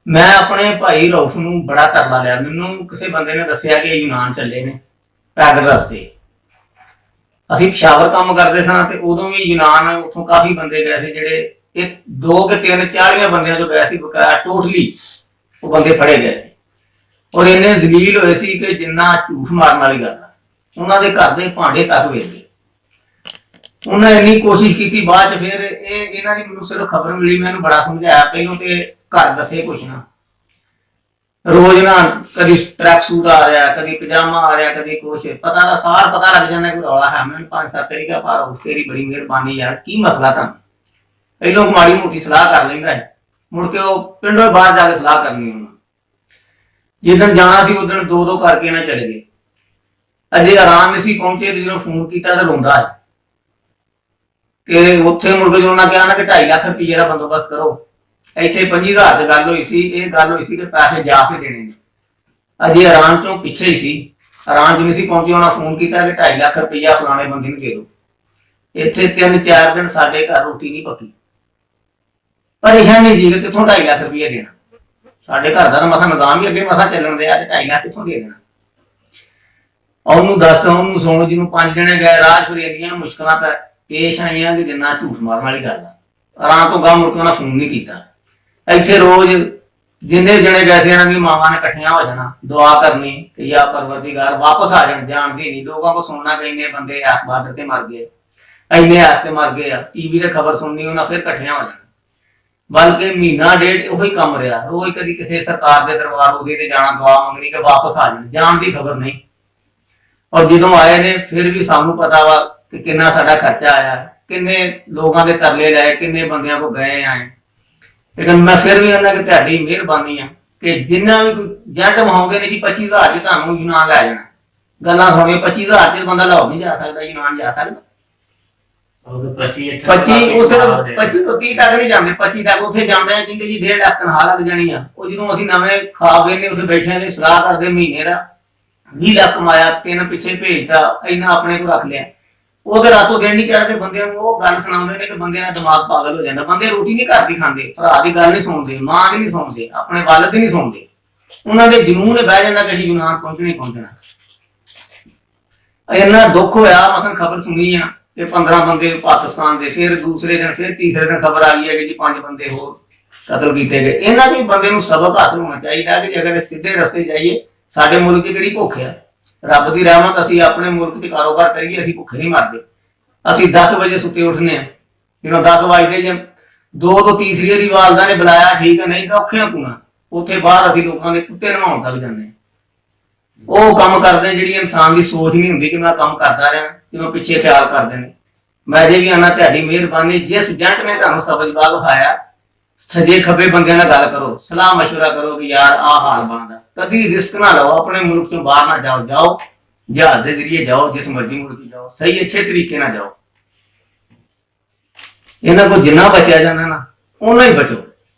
ਮੈਂ ਆਪਣੇ ਭਾਈ ਰਊਫ ਨੂੰ ਬੜਾ ਤਰਲਾ ਲਿਆ। ਮੈਨੂੰ ਕਿਸੇ ਬੰਦੇ ਨੇ ਦੱਸਿਆ ਕਿ ਯੂਨਾਨ ਚੱਲੇ ਨੇ ਪੈਦਲ ਰਸਤੇ। ਅਸੀਂ ਪਿਸ਼ਾਵਰ ਕੰਮ ਕਰਦੇ ਸਾਂ ਤੇ ਉਦੋਂ ਵੀ ਯੂਨਾਨ ਉੱਥੋਂ ਕਾਫੀ ਬੰਦੇ ਗਏ ਸੀ, ਜਿਹੜੇ ਇੱਕ 2 ਕਿ 3 40 ਬੰਦਿਆਂ ਤੋਂ ਗਏ ਸੀ ਬਕਾਇਆ ਟੋਟਲੀ ਉਹ ਬੰਦੇ ਫੜੇ ਗਏ ਸੀ। ਔਰ ਇੰਨੇ ਜ਼ਲੀਲ ਹੋਏ ਸੀ ਕਿ ਜਿੰਨਾ ਝੂਠ ਮਾਰਨ ਵਾਲੀ ਗੱਲ ਆ। ਉਹਨਾਂ ਦੇ ਘਰ ਦੇ ਭਾਂਡੇ ਤੱਕ ਵੇਚੇ। ਉਹਨਾਂ ਇੰਨੀ ਕੋਸ਼ਿਸ਼ ਕੀਤੀ, ਬਾਅਦ ਚ ਫਿਰ ਇਹਨਾਂ ਦੀ ਮੈਨੂੰ ਸਿਰਫ ਖਬਰ ਮਿਲੀ। ਮੈਨੂੰ ਬੜਾ ਸਮਝਾਇਆ, ਪਹਿਲੋਂ ਤੇ ਘਰ ਦੱਸੇ ਕੁਛ ਨਾ, ਰੋਜ਼ ਨਾ ਕਦੀ ਟਰੈਕ ਸੂਟ ਆ ਰਿਹਾ, ਕਦੀ ਪਜਾਮਾ ਆ ਰਿਹਾ, ਕਦੀ ਕੁਛ ਪਤਾ ਦਾ ਸਾਰ ਪਤਾ ਲੱਗ ਜਾਂਦਾ ਕੋਈ ਰੌਲਾ ਹੈ। ਮੈਨੂੰ 5-7 ਤਰੀਕਾ ਪਰ ਉਸ ਤੇਰੀ ਬੜੀ ਮਿਹਰਬਾਨੀ ਯਾਰ, ਕੀ ਮਸਲਾ ਤੁਹਾਨੂੰ? ਪਹਿਲੋਂ ਮਾੜੀ ਮੋਟੀ ਸਲਾਹ ਕਰ ਲੈਂਦਾ ਹੈ, ਮੁੜ ਕੇ ਉਹ ਪਿੰਡੋਂ ਬਾਹਰ ਜਾ ਕੇ ਸਲਾਹ ਕਰਨੀ ਉਹਨਾਂ। ਜਿੱਦਣ ਜਾਣਾ ਸੀ ਉਦੋਂ 2-2 ਕਰਕੇ ਨਾ ਚਲੇ ਗਏ। ਅਜੇ ਆਰਾਮ ਨਹੀਂ ਸੀ ਪਹੁੰਚੇ ਤੇ ਜਦੋਂ ਫੋਨ ਕੀਤਾ ਤਾਂ ਰੋਂਦਾ ਹੈ ਕਿ ਉੱਥੇ ਮੁੜ ਕੇ ਉਹਨਾਂ ਕਿਹਾ ਨਾ ਕਿ 2.5 ਲੱਖ ਰੁਪਏ ਦਾ ਬੰਦੋਬਸਤ ਕਰੋ। ਇੱਥੇ 25,000 ਦੀ ਗੱਲ ਹੋਈ ਸੀ, ਇਹ ਗੱਲ ਹੋਈ ਸੀ ਕਿ ਪੈਸੇ ਜਾ ਕੇ ਦੇਣੇ ਨੇ। ਅਜੇ ਆਰਾਮ ਚੋਂ ਪਿੱਛੇ ਹੀ ਸੀ, ਆਰਾਮ ਚ ਨਹੀਂ ਸੀ ਪਹੁੰਚੇ। ਉਹਨਾਂ ਫੋਨ ਕੀਤਾ ਕਿ 2.5 ਲੱਖ ਰੁਪਇਆ ਫਲਾਣੇ ਬੰਦੇ ਨੂੰ ਦੇ ਦਿਓ। ਇੱਥੇ 3-4 ਦਿਨ ਸਾਡੇ ਘਰ ਰੋਟੀ ਨਹੀਂ ਪੱਕੀ। ਪਰੇਸ਼ਾਨੀ ਜੀ ਕਿ ਕਿੱਥੋਂ 2.5 ਲੱਖ ਰੁਪਇਆ ਦੇਣਾ? ਸਾਡੇ ਘਰ ਦਾ ਮਸਾ ਨਿਜ਼ਾਮ ਹੀ ਅੱਗੇ ਮਸਾ ਚੱਲਣ ਦੇ, ਅੱਜ 2.5 ਲੱਖ ਕਿੱਥੋਂ ਦੇ ਦੇਣਾ? ਉਹਨੂੰ ਦੱਸ, ਉਹਨੂੰ ਸੁਣ। ਜਿਹਨੂੰ 5 ਜਣੇ ਗਏ ਰਾਜ ਫਿਰ ਇੰਨੀਆਂ ਮੁਸ਼ਕਲਾਂ ਪੇਸ਼ ਆਈਆਂ ਕਿ ਜਿੰਨਾ ਝੂਠ ਮਾਰਨ ਵਾਲੀ ਗੱਲ ਆ। ਆਰਾਮ ਤੋਂ ਗਾਂ ਮੁੜ ਕੇ ਉਹਨਾਂ ਫੋਨ ਨਹੀਂ ਕੀਤਾ। ਇੱਥੇ ਰੋਜ਼ ਜਿੰਨੇ ਜਣੇ ਗਏ ਸੀ ਇਹਨਾਂ ਦੀ ਮਾਵਾਂ ਨੇ ਇਕੱਠੀਆਂ ਹੋ ਜਾਣਾ, ਦੁਆ ਕਰਨੀ ਕਿ ਯਾ ਪਰਵਰਦੀਗਾਰ ਵਾਪਸ ਆ ਜਾਣ। ਜਾਣਦੇ ਨਹੀਂ ਲੋਕਾਂ ਕੋ ਸੁਣਨਾ ਕਿ ਇੰਨੇ ਬੰਦੇ ਇਸ ਬਾਰਡਰ ਤੇ ਮਰ ਗਏ, ਇੰਨੇ ਇਸ ਤੇ ਮਰ ਗਏ ਆ। ਟੀਵੀ ਤੇ ਖਬਰ ਸੁਣਨੀ, ਉਹਨਾਂ ਫਿਰ ਇਕੱਠੀਆਂ ਹੋ ਜਾਣਾ। ਬਲਕਿ ਮਹੀਨਾ ਡੇਢ ਉਹੀ ਕੰਮ ਰਿਹਾ। ਰੋਜ਼ ਕਦੀ ਕਿਸੇ ਸਰਕਾਰ ਦੇ ਦਰਬਾਰ ਉਹਦੇ ਤੇ ਜਾਣਾ, ਦੁਆ ਮੰਗਣੀ ਕਿ ਵਾਪਸ ਆ ਜਾਣ। ਜਾਣ ਦੀ ਖਬਰ ਨਹੀਂ। ਔਰ ਜਦੋਂ ਆਏ ਨੇ ਫਿਰ ਵੀ ਸਾਨੂੰ ਪਤਾ ਵਾ ਕਿ ਕਿੰਨਾ ਸਾਡਾ ਖਰਚਾ ਆਇਆ, ਕਿੰਨੇ ਲੋਕਾਂ ਦੇ ਤਰਲੇ ਲਏ, ਕਿੰਨੇ ਬੰਦਿਆਂ ਕੋ ਗਏ ਆਏ। ਲੇਕਿਨ ਮੈਂ ਫਿਰ ਵੀ ਉਹਨਾਂ ਕਿ ਤੁਹਾਡੀ ਮਿਹਰਬਾਨੀ ਆ ਕਿ ਜਿੰਨਾ ਵੀ ਜੱਟ ਵਹਾਉਂਦੇ ਨੇ ਜੀ 25,000 ਚ ਤੁਹਾਨੂੰ ਯੂਨਾਨ ਲੈ ਜਾਣਾ। ਗੱਲਾਂ ਸੁਣੀਏ, 25,000 ਚ ਬੰਦਾ ਲਾਹੌਰ ਨਹੀਂ ਜਾ ਸਕਦਾ, ਯੂਨਾਨ ਜਾ ਸਕਦਾ। 25 ਉਹ ਸਿਰਫ 25 ਤੋਂ 30 ਤੱਕ ਨਹੀਂ ਜਾਂਦੇ, 25 ਤੱਕ ਉੱਥੇ ਜਾਂਦੇ ਆ ਕਹਿੰਦੇ ਜੀ 1.5 ਲੱਖ ਤਨਖਾਹ ਲੱਗ ਜਾਣੀ ਆ। ਉਹ ਜਦੋਂ ਅਸੀਂ ਨਵੇਂ ਖਾਵੇ ਨੇ ਉੱਥੇ ਬੈਠੇ ਨੇ ਸਲਾਹ ਕਰਦੇ ਮਹੀਨੇ ਦਾ 20 ਲੱਖ ਕਮਾਇਆ, 3 ਪਿੱਛੇ ਭੇਜਦਾ, ਇੰਨਾ ਆਪਣੇ ਕੋਲ ਰੱਖ ਲਿਆ। ਉਹ ਤੇ ਰਾਤੋਂ ਦਿਨ ਨਹੀਂ ਚੜ੍ਹਦੇ ਬੰਦਿਆਂ ਨੂੰ ਉਹ ਗੱਲ ਸੁਣਾਉਂਦੇ ਨੇ ਕਿ ਬੰਦੇ ਦਾ ਦਿਮਾਗ ਪਾਗਲ ਹੋ ਜਾਂਦਾ। ਬੰਦੇ ਰੋਟੀ ਨਹੀਂ ਘਰ ਦੀ ਖਾਂਦੇ, ਭਰਾ ਦੀ ਗੱਲ ਨਹੀਂ ਸੁਣਦੇ, ਮਾਂ ਦੀ ਨਹੀਂ ਸੁਣਦੇ, ਆਪਣੇ ਵਾਲਿਦ ਦੀ ਨਹੀਂ ਸੁਣਦੇ। ਉਹਨਾਂ ਦੇ ਜਨੂਨ ਨੇ ਬਹਿ ਜਾਂਦਾ ਕਿ ਅਸੀਂ ਯੂਨਾਨ ਪਹੁੰਚਣਾ ਹੀ ਪਹੁੰਚਣਾ। ਇੰਨਾ ਦੁੱਖ ਹੋਇਆ। ਮਸਲ ਖਬਰ ਸੁਣੀ ਆ ਕਿ 15 ਬੰਦੇ ਪਾਕਿਸਤਾਨ ਦੇ, ਫਿਰ ਦੂਸਰੇ ਦਿਨ ਫਿਰ ਤੀਸਰੇ ਦਿਨ ਖਬਰ ਆ ਗਈ ਹੈ ਕਿ ਜੀ 5 ਬੰਦੇ ਹੋਰ ਕਤਲ ਕੀਤੇ ਗਏ। ਇਹਨਾਂ ਦੇ ਬੰਦੇ ਨੂੰ ਸਬਕ ਹਾਸਲ ਹੋਣਾ ਚਾਹੀਦਾ ਕਿ ਅਗਰ ਸਿੱਧੇ ਰਸਤੇ ਜਾਈਏ। ਸਾਡੇ ਮੁਲਕ 'ਚ ਕਿਹੜੀ ਭੁੱਖ ਆ? ਰੱਬ ਦੀ ਰਹਿਮਤ, ਅਸੀਂ ਆਪਣੇ ਮੁਲਕ 'ਚ ਕਾਰੋਬਾਰ ਕਰੀਏ, ਅਸੀਂ ਭੁੱਖੇ ਨਹੀਂ ਮਰਦੇ। ਅਸੀਂ 10 ਵਜੇ ਸੁੱਤੇ ਉੱਠਨੇ ਆ, ਜਦੋਂ 10 ਵਜੇ ਜੇ 2 ਤੋਂ ਤੀਸਰੀ ਵਾਰੀ ਵਾਲਦਾ ਨੇ ਬੁਲਾਇਆ ਠੀਕ ਹੈ, ਨਹੀਂ ਤਾਂ ਔਖਿਆਂ ਪੂਣਾ। ਉੱਥੇ ਬਾਹਰ ਅਸੀਂ ਲੋਕਾਂ ਦੇ ਕੁੱਤੇ ਨਵਾਉਣ ਤੱਕ ਜਾਂਦੇ ਹਾਂ। ਉਹ ਕੰਮ ਕਰਦੇ ਜਿਹੜੀ ਇਨਸਾਨ ਦੀ ਸੋਚ ਨਹੀਂ ਹੁੰਦੀ ਕਿ ਮੈਂ ਕੰਮ ਕਰਦਾ ਰਿਹਾ, ਜਦੋਂ ਪਿੱਛੇ ਖਿਆਲ ਕਰਦੇ ਨੇ। ਮੈਂ ਜੇ ਵੀ ਆਣਾ ਤੁਹਾਡੀ ਮਿਹਰਬਾਨੀ, ਜਿਸ ਜੰਟ ਨੇ ਤੁਹਾਨੂੰ ਸਬਜ਼ ਬਾਗ ਵਿਖਾਇਆ, ਸਜੇ ਖੱਬੇ ਬੰਦਿਆਂ ਨਾਲ ਗੱਲ ਕਰੋ, ਸਲਾਹ ਮਸ਼ਵਰਾ ਕਰੋ ਕਿ ਯਾਰ ਆਹ ਹਾਲ ਬਣਦਾ। ਕਦੀ ਰਿਸਕ ਨਾ ਲਓ, ਆਪਣੇ ਮੁਲਕ ਤੋਂ ਬਾਹਰ ਨਾ ਜਾਓ। ਜਾਓ ਜਹਾਜ਼ ਦੇ ਜ਼ਰੀਏ ਜਾਓ, ਜਿਸ ਮਰਜ਼ੀ ਮੁਲਕ ਜਾਓ, ਸਹੀ ਅੱਛੇ ਤਰੀਕੇ ਨਾਲ ਜਾਓ। ਇਹਨਾਂ ਕੋਲ ਜਿੰਨਾ ਬਚਿਆ ਜਾਂਦਾ ਨਾ ਉਹਨਾਂ ਹੀ ਬਚੋ।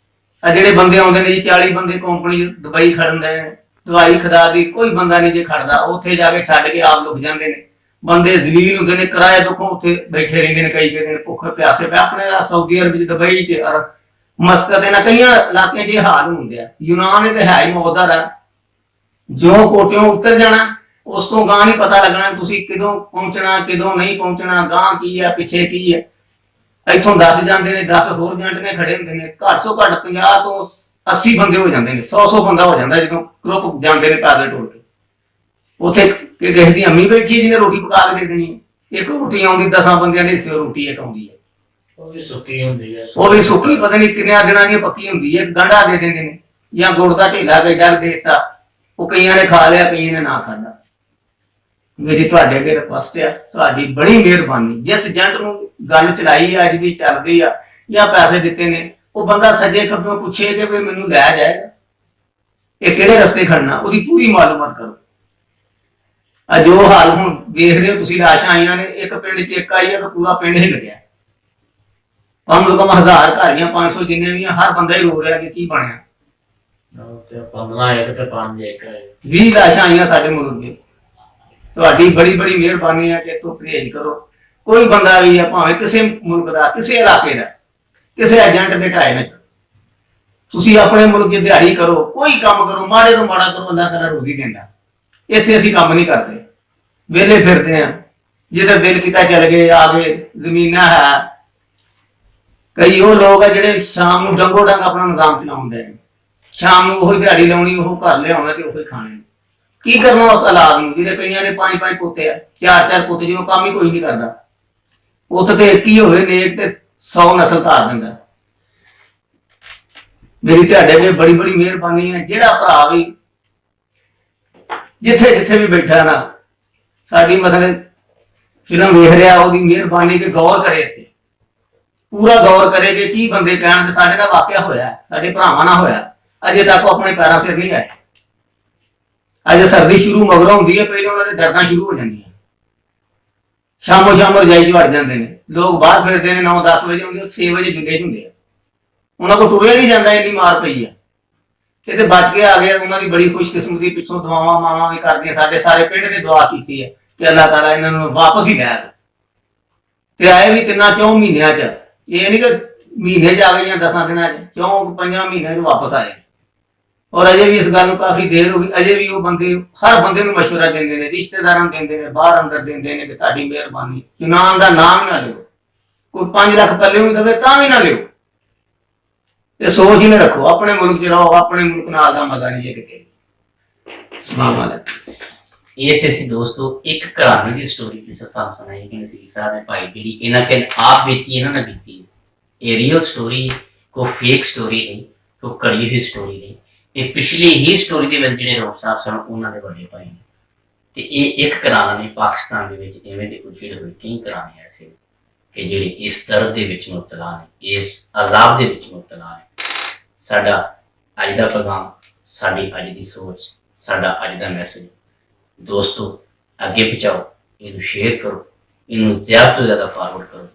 ਆ ਜਿਹੜੇ ਬੰਦੇ ਆਉਂਦੇ ਨੇ ਜੀ 40 ਬੰਦੇ ਕੰਪਨੀ ਦੁਬਈ ਖੜਨ ਦੇ, ਦਵਾਈ ਖਦਾ ਦੀ ਕੋਈ ਬੰਦਾ ਨਹੀਂ ਜੇ ਖੜਦਾ। ਉੱਥੇ ਜਾ ਕੇ ਛੱਡ ਕੇ ਆਪ ਲੁਕ ਜਾਂਦੇ ਨੇ। ਬੰਦੇ ਜ਼ਲੀਲ ਹੁੰਦੇ ਨੇ, ਕਿਰਾਏ ਦੁੱਖੋਂ ਉੱਥੇ ਬੈਠੇ ਰਹਿੰਦੇ ਨੇ, ਕਈ ਕਹਿੰਦੇ ਨੇ ਭੁੱਖ ਪਿਆਸੇ ਪਏ। ਆਪਣੇ ਸਾਊਦੀ ਅਰਬ ਚ, ਦੁਬਈ ਚ, ਮਸਕਤ ਇਹਨਾਂ ਕਈਆਂ ਇਲਾਕਿਆਂ 'ਚ ਇਹ ਹਾਲ ਹੁੰਦੇ ਆ। ਯੂਨਾਨ ਇਹ ਤੇ ਹੈ ਹੀ ਮੌਦਾ ਆ। ਜੋ ਕੋਟਿਓਂ ਉੱਤਰ ਜਾਣਾ, ਉਸ ਤੋਂ ਗਾਂ ਨਹੀਂ ਪਤਾ ਲੱਗਣਾ ਤੁਸੀਂ ਕਿਦੋਂ ਪਹੁੰਚਣਾ, ਕਿਦੋਂ ਨਹੀਂ ਪਹੁੰਚਣਾ, ਗਾਂ ਕੀ ਆ, ਪਿੱਛੇ ਕੀ ਹੈ। ਇੱਥੋਂ 10 ਜਾਂਦੇ ਨੇ, 10 ਹੋਰ ਜੰਟ ਨੇ ਖੜੇ ਹੁੰਦੇ ਨੇ। ਘੱਟ ਤੋਂ ਘੱਟ 50 ਤੋਂ 80 ਬੰਦੇ ਹੋ ਜਾਂਦੇ ਨੇ, 100 ਬੰਦਾ ਹੋ ਜਾਂਦਾ ਜਦੋਂ ਗਰੁੱਪ ਜਾਂਦੇ ਨੇ ਪੈਦਲ ਟੁਰ ਕੇ। ਉੱਥੇ ਕਿਸੇ ਦੀ ਅੰਮੀ ਬੈਠੀ ਜਿਹਨੇ ਰੋਟੀ ਪਕਾ ਕੇ ਦੇ ਦੇਣੀ ਹੈ। ਇੱਕ ਰੋਟੀ ਆਉਂਦੀ 10 ਬੰਦਿਆਂ ਦੇ ਹਿੱਸੇ ਰੋਟੀ ਇੱਕ ਆਉਂਦੀ ਹੈ। ਉਹ ਵੀ ਸੁੱਕੀ ਹੁੰਦੀ ਹੈ, ਉਹ ਵੀ ਸੁੱਕੀ ਪਤਾ ਨਹੀਂ ਕਿੰਨਿਆਂ ਦਿਨਾਂ ਦੀ ਪੱਕੀ ਹੁੰਦੀ ਹੈ। ਗੰਢਾ ਦੇ ਦਿੰਦੇ ਨੇ ਜਾਂ ਗੁੜ ਦਾ ਢੇਲਾ ਕੇ ਡਰ ਦੇ ਦਿੱਤਾ। ਉਹ ਕਈਆਂ ਨੇ ਖਾ ਲਿਆ, ਕਈਆਂ ਨੇ ਨਾ ਖਾਧਾ। ਮੇਰੀ ਤੁਹਾਡੇ ਅੱਗੇ ਰਿਕੁਐਸਟ ਆ, ਤੁਹਾਡੀ ਬੜੀ ਮਿਹਰਬਾਨੀ, ਜਿਸ ਏਜੰਟ ਨੂੰ ਗੱਲ ਚਲਾਈ ਆ, ਅੱਜ ਦੀ ਚੱਲਦੀ ਆ ਜਾਂ ਪੈਸੇ ਦਿੱਤੇ ਨੇ, ਉਹ ਬੰਦਾ ਸੱਜੇ ਖੱਬੇ ਪੁੱਛੇ ਕਿ ਵੀ ਮੈਨੂੰ ਲੈ ਜਾਏਗਾ, ਇਹ ਕਿਹੜੇ ਰਸਤੇ ਖੜਨਾ, ਉਹਦੀ ਪੂਰੀ ਮਾਲੂਮਾਤ ਕਰੋ। ਆ ਜੋ ਹਾਲ ਹੁਣ ਦੇਖ ਰਹੇ ਹੋ ਤੁਸੀਂ, ਲਾਸ਼ਾਂ ਆਈਆਂ ਨੇ, ਇੱਕ ਪਿੰਡ 'ਚ ਇੱਕ ਆਈ ਹੈ ਤਾਂ ਪੂਰਾ ਪਿੰਡ ਹੀ ਲੱਗਿਆ। ਕਮ ਤੋਂ ਕਮ 1000 ਘਰ ਜਾਂ 500 ਜਿੰਨੇ ਵੀ ਆ, ਹਰ ਬੰਦਾ ਹੀ ਰੋ ਰਿਹਾ ਕਿ ਕੀ ਬਣਿਆ। 15 ਇੱਕ ਤੇ 5 ਇੱਕ 20 ਲਾਸ਼ਾਂ ਆਈਆਂ ਸਾਡੇ ਮੁਲਕ ਦੇ। ਤੁਹਾਡੀ ਬੜੀ ਬੜੀ ਮਿਹਰਬਾਨੀ ਹੈ ਕਿ ਤੂੰ ਪਰਹੇਜ਼ ਕਰੋ। ਕੋਈ ਬੰਦਾ ਵੀ ਆ, ਭਾਵੇਂ ਕਿਸੇ ਮੁਲਕ ਦਾ, ਕਿਸੇ ਇਲਾਕੇ ਦਾ, ਕਿਸੇ ਏਜੰਟ ਦੇ ਢਾਏ ਨਾ ਤੁਸੀਂ ਆਪਣੇ ਮੁਲਕ 'ਚ ਦਿਹਾੜੀ ਕਰੋ, ਕੋਈ ਕੰਮ ਕਰੋ, ਮਾੜੇ ਤੋਂ ਮਾੜਾ ਕਰੋ, ਅੱਲਾਹ ਤਾਲਾ ਰੋਜ਼ੀ ਦਿੰਦਾ। ਇੱਥੇ ਅਸੀਂ ਕੰਮ ਨਹੀਂ ਕਰਦੇ, ਵਿਹਲੇ ਫਿਰਦੇ ਆ, ਜਿੱਦਾਂ ਦਿਲ ਕੀਤਾ ਚੱਲ ਗਏ, ਆ ਗਏ। ਜ਼ਮੀਨਾਂ ਹੈ, ਕਈ ਉਹ ਲੋਕ ਆ ਜਿਹੜੇ ਸ਼ਾਮ ਨੂੰ ਡੰਗੋ ਡੰਗ ਆਪਣਾ ਨਿਜ਼ਾਮ ਚਲਾਉਂਦੇ ਨੇ, ਸ਼ਾਮ ਨੂੰ ਉਹੀ ਦਿਹਾੜੀ ਲਾਉਣੀ, ਉਹ ਘਰ ਲਿਆਉਣਾ ਤੇ ਉਹੀ ਖਾਣੇ। ਕੀ ਕਰਨਾ ਉਸ ਔਲਾਦ ਨੂੰ, ਜਿਹੜੇ ਕਈਆਂ ਦੇ 5-5 ਪੋਤੇ ਆ, 4-4 ਪੋਤੇ, ਜਿਹਨੂੰ ਕੰਮ ਹੀ ਕੋਈ ਨਹੀਂ ਕਰਦਾ। ਉੱਥੇ ਤੇ ਇੱਕ ਹੀ ਹੋਵੇ ਨੇਕ ਤੇ 100 ਨਸਲ ਧਾਰ ਦਿੰਦਾ। ਮੇਰੀ ਤੁਹਾਡੇ ਤੇ ਬੜੀ ਬੜੀ ਮਿਹਰਬਾਨੀ ਹੈ, ਜਿਹੜਾ ਭਰਾ ਵੀ ਜਿੱਥੇ ਜਿੱਥੇ ਵੀ ਬੈਠਾ ਨਾ, ਸਾਡੀ ਮਸਲੇ ਫਿਲਮ ਵੇਖ ਰਿਹਾ, ਉਹਦੀ ਮਿਹਰਬਾਨੀ ਕਿ ਗੌਰ ਕਰੇ, ਤੇ ਪੂਰਾ ਗੌਰ ਕਰੇ ਕਿ ਕੀ ਬੰਦੇ ਕਹਿਣ ਤੇ ਸਾਡੇ ਨਾਲ ਵਾਕਿਆ ਹੋਇਆ, ਸਾਡੇ ਭਰਾਵਾਂ ਨਾਲ ਹੋਇਆ। ਅਜੇ ਤੱਕ ਉਹ ਆਪਣੇ ਪੈਰਾਂ ਸਿਰ ਨਹੀਂ ਆਏ। ਅਜੇ ਸਰਦੀ ਸ਼ੁਰੂ ਮਗਰੋਂ ਹੁੰਦੀ ਹੈ, ਪਹਿਲਾਂ ਉਹਨਾਂ ਦੇ ਦਰਦਾਂ ਸ਼ੁਰੂ ਹੋ ਜਾਂਦੀਆਂ। ਸ਼ਾਮੋ ਸ਼ਾਮ ਰਜਾਈ 'ਚ ਵੜ ਜਾਂਦੇ ਨੇ ਲੋਕ, ਬਾਹਰ ਫਿਰਦੇ ਨੇ, 9-10 ਵਜੇ ਹੁੰਦੇ, 6 ਵਜੇ ਜੁੱਡੇ 'ਚ ਹੁੰਦੇ ਆ। ਉਹਨਾਂ ਕੋਲ ਟੁਰਿਆ ਨਹੀਂ ਜਾਂਦਾ, ਇੰਨੀ ਮਾਰ ਪਈ ਆ। ਕਿਤੇ ਬਚ ਕੇ ਆ ਗਏ, ਉਹਨਾਂ ਦੀ ਬੜੀ ਖੁਸ਼ਕਿਸਮਤੀ, ਪਿੱਛੋਂ ਦੁਆਵਾਂ ਮਾਵਾਂ ਵੀ ਕਰਦੀਆਂ। ਸਾਡੇ ਸਾਰੇ ਪਿੰਡ ਨੇ ਦੁਆ ਕੀਤੀ ਹੈ ਕਿ ਅੱਲਾਹ ਤਾਲਾ ਇਹਨਾਂ ਨੂੰ ਵਾਪਸ ਹੀ ਲੈ ਆਵੇ। ਤੇ ਆਏ ਵੀ 3-4 ਮਹੀਨਿਆਂ 'ਚ, ਇਹ ਨਹੀਂ ਕਿ ਮਹੀਨੇ 'ਚ ਆ ਗਏ ਜਾਂ 10 ਦਿਨਾਂ 'ਚ, 4-5 ਮਹੀਨਿਆਂ 'ਚ ਵਾਪਸ ਆਏ। ਔਰ ਅਜੇ ਵੀ ਇਸ ਗੱਲ ਨੂੰ ਕਾਫੀ ਦੇਰ ਹੋ ਗਈ, ਅਜੇ ਵੀ ਉਹ ਬੰਦੇ ਹਰ ਬੰਦੇ ਨੂੰ ਮਸ਼ਵਰਾ ਦਿੰਦੇ ਨੇ, ਰਿਸ਼ਤੇਦਾਰਾਂ ਨੂੰ ਦਿੰਦੇ ਨੇ, ਬਾਹਰ ਅੰਦਰ ਦਿੰਦੇ ਨੇ ਕਿ ਤੁਹਾਡੀ ਮਿਹਰਬਾਨੀ, ਯੂਨਾਨ ਦਾ ਨਾਮ ਨਾ ਲਿਓ, ਕੋਈ 5 ਲੱਖ ਪੱਲੇ ਵੀ ਦੇਵੇ ਤਾਂ ਵੀ ਨਾ ਲਿਓ। ਇਹ ਸੋਚ ਹੀ ਨਾ ਰੱਖੋ, ਆਪਣੇ ਮੁਲਕ 'ਚ ਰਹੋ, ਆਪਣੇ ਮੁਲਕ ਨਾਲ ਦਾ ਮਜ਼ਾ ਨਹੀਂ ਹੈ ਕਿਤੇ। ਸਲਾਮ ਅਲੈਕੁਮ। ਇਹ ਤੇ ਸੀ ਦੋਸਤੋ ਇੱਕ ਕਹਾਣੀ ਦੀ ਸਟੋਰੀ ਸੀ ਸਾਨੂੰ ਸੁਣਾਈ ਕਿ ਨਸੀਰ ਸਾਹਿਬ ਦੇ ਭਾਈ ਜਿਹੜੀ ਇਹਨਾਂ ਕੇ ਆਪ ਬੀਤੀ, ਇਹਨਾਂ ਨੇ ਬੀਤੀ। ਇਹ ਰੀਅਲ ਸਟੋਰੀ, ਕੋਈ ਫੇਕ ਸਟੋਰੀ ਨਹੀਂ, ਕੋਈ ਘੜੀ ਹੋਈ ਸਟੋਰੀ ਨਹੀਂ। ਇਹ ਪਿਛਲੀ ਹੀ ਸਟੋਰੀ ਦੇ ਵਿੱਚ ਜਿਹੜੇ ਰੋਪ ਸਾਹਿਬ ਸਨ ਉਹਨਾਂ ਦੇ ਵੱਡੇ ਭਾਈ ਨੇ। ਤੇ ਇਹ ਇੱਕ ਘਰਾਣਾ ਨਹੀਂ, ਪਾਕਿਸਤਾਨ ਦੇ ਵਿੱਚ ਇਵੇਂ ਦੇ ਉਜੜੇ ਹੋਏ ਕਈ ਘਰਾਣੇ ਐਸੇ ਕਿ ਜਿਹੜੇ ਇਸ ਦਰਦ ਦੇ ਵਿੱਚ ਮੁਬਤਲਾ ਨੇ, ਇਸ ਅਜ਼ਾਬ ਦੇ ਵਿੱਚ ਮੁਬਤਲਾ ਨੇ। ਸਾਡਾ ਅੱਜ ਦਾ ਪੈਗਾਮ, ਸਾਡੀ ਅੱਜ ਦੀ ਸੋਚ, ਸਾਡਾ ਅੱਜ ਦਾ ਮੈਸੇਜ ਦੋਸਤੋ ਅੱਗੇ ਪਹੁੰਚਾਓ, ਇਹਨੂੰ ਸ਼ੇਅਰ ਕਰੋ, ਇਹਨੂੰ ਜ਼ਿਆਦਾ ਤੋਂ ਜ਼ਿਆਦਾ ਫਾਰਵਰਡ ਕਰੋ।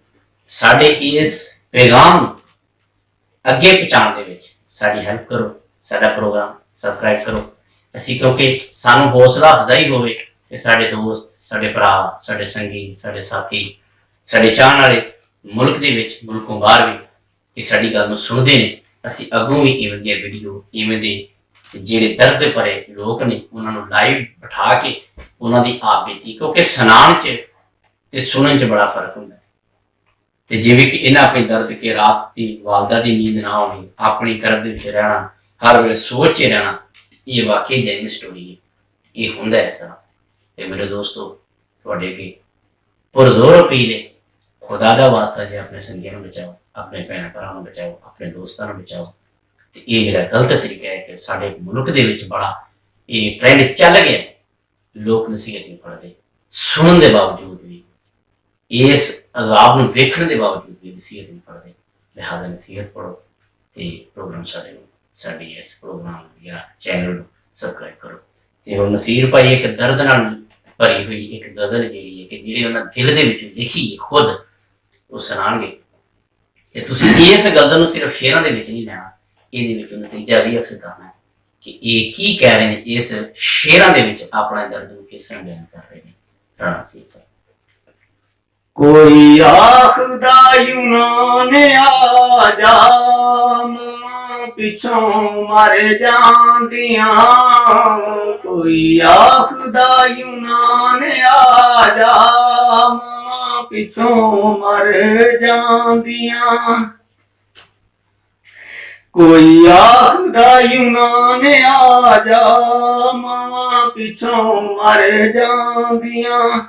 ਸਾਡੇ ਇਸ ਪੈਗਾਮ ਨੂੰ ਅੱਗੇ ਪਹੁੰਚਾਉਣ ਦੇ ਵਿੱਚ ਸਾਡੀ ਹੈਲਪ ਕਰੋ। ਸਾਡਾ ਪ੍ਰੋਗਰਾਮ ਸਬਸਕ੍ਰਾਈਬ ਕਰੋ। ਅਸੀਂ ਕਿਉਂਕਿ ਸਾਨੂੰ ਹੌਸਲਾ ਅਫਜ਼ਾਈ ਹੋਵੇ ਕਿ ਸਾਡੇ ਦੋਸਤ, ਸਾਡੇ ਭਰਾ, ਸਾਡੇ ਸੰਗੀ, ਸਾਡੇ ਸਾਥੀ, ਸਾਡੇ ਚਾਹਣ ਵਾਲੇ ਮੁਲਕ ਦੇ ਵਿੱਚ, ਮੁਲਕੋਂ ਬਾਹਰ ਵੀ ਇਹ ਸਾਡੀ ਗੱਲ ਨੂੰ ਸੁਣਦੇ ਨੇ। ਅਸੀਂ ਅੱਗੋਂ ਵੀ ਇਵੇਂ ਦੀਆਂ ਵੀਡੀਓ, ਇਵੇਂ ਦੇ ਜਿਹੜੇ ਦਰਦ ਭਰੇ ਲੋਕ ਨੇ ਉਹਨਾਂ ਨੂੰ ਲਾਈਵ ਬਿਠਾ ਕੇ ਉਹਨਾਂ ਦੀ ਆਪ ਬੀਤੀ, ਕਿਉਂਕਿ ਸੁਣਾਉਣ 'ਚ ਤੇ ਸੁਣਨ 'ਚ ਬੜਾ ਫਰਕ ਹੁੰਦਾ। ਤੇ ਜਿਵੇਂ ਕਿ ਇਹਨਾਂ ਆਪਣੀ ਦਰਦ ਕੇ ਰਾਤ ਦੀ ਵਾਲਦਾ ਦੀ ਨੀਂਦ ਨਾ ਆਉਣੀ, ਆਪਣੀ ਕਰਬ ਦੇ ਵਿੱਚ ਰਹਿਣਾ, ਹਰ ਵੇਲੇ ਸੋਚ 'ਚ ਰਹਿਣਾ, ਇਹ ਵਾਕਈ ਜੈਨੀ ਸਟੋਰੀ ਹੈ। ਇਹ ਹੁੰਦਾ ਐਸਾ। ਤੇ ਮੇਰੇ ਦੋਸਤੋ ਤੁਹਾਡੇ ਅੱਗੇ ਪੁਰਜ਼ੋਰ ਅਪੀਲ ਹੈ, ਖੁਦਾ ਦਾ ਵਾਸਤਾ ਜੇ ਆਪਣੇ ਸੰਗੀਆਂ ਨੂੰ ਬਚਾਓ, ਆਪਣੇ ਭੈਣ ਭਰਾਵਾਂ ਨੂੰ ਬਚਾਓ, ਆਪਣੇ ਦੋਸਤਾਂ ਨੂੰ ਬਚਾਓ। ਤੇ ਇਹ ਜਿਹੜਾ ਗਲਤ ਤਰੀਕਾ ਹੈ ਕਿ ਸਾਡੇ ਮੁਲਕ ਦੇ ਵਿੱਚ ਬੜਾ ਇਹ ਟ੍ਰੈਂਡ ਚੱਲ ਗਿਆ, ਲੋਕ ਨਸੀਹਤ ਨਹੀਂ ਪੜ੍ਹਦੇ, ਸੁਣਨ ਦੇ ਬਾਵਜੂਦ ਵੀ, ਇਸ ਅਜ਼ਾਬ ਨੂੰ ਵੇਖਣ ਦੇ ਬਾਵਜੂਦ ਵੀ ਨਸੀਹਤ ਨਹੀਂ ਪੜ੍ਹਦੇ। ਲਿਹਾਜ਼ਾ ਨਸੀਹਤ ਪੜ੍ਹੋ ਤੇ ਪ੍ਰੋਗਰਾਮ ਸਾਡੀ ਇਸ ਪ੍ਰੋਗਰਾਮ ਜਾਂ ਚੈਨਲ ਨੂੰ ਸਬਸਕ੍ਰਾਈਬ ਕਰੋ। ਤੇ ਹੁਣ ਨਸੀਰ ਭਾਈ ਇੱਕ ਦਰਦ ਨਾਲ ਭਰੀ ਹੋਈ ਇੱਕ ਗਜ਼ਲ ਜਿਹੜੀ ਹੈ ਕਿ ਜਿਹੜੇ ਉਹਨਾਂ ਦਿਲ ਦੇ ਵਿੱਚ ਲਿਖੀ ਖੁਦ ਉਹ ਸੁਣਾਉਣਗੇ। ਤੇ ਤੁਸੀਂ ਇਸ ਗਜ਼ਲ ਨੂੰ ਸਿਰਫ ਸ਼ੇਰਾਂ ਦੇ ਵਿੱਚ ਨਹੀਂ ਲੈਣਾ, ਇਹਦੇ ਵਿੱਚ ਨਤੀਜਾ ਵੀ ਅਕਸਰ ਕਰਨਾ ਕਿ ਇਹ ਕੀ ਕਹਿ ਰਹੇ ਨੇ ਇਸ ਸ਼ੇਰਾਂ ਦੇ ਵਿੱਚ, ਆਪਣਾ ਦਰਦ ਨੂੰ ਕਿਸ ਤਰ੍ਹਾਂ ਬਿਆਨ ਕਰ ਰਹੇ ਨੇ। ਰਾਣਾ ਸੀ ਸਾਹਿਬ। ਕੋਈ ਆਖਦਾ ਯੂਨਾਨ ਆ ਜਾ, ਪਿੱਛੋਂ ਮਰ ਜਾਂਦੀਆਂ। ਕੋਈ ਆਖਦਾ ਯੂਨਾਨ ਆ ਜਾ, ਪਿੱਛੋਂ ਮਰ ਜਾਂਦੀਆਂ। ਕੋਈ ਆਖਦਾ ਯੂਨਾਨ ਆ ਜਾ, ਮਾਵਾਂ ਪਿੱਛੋਂ ਮਰ ਜਾਂਦੀਆਂ।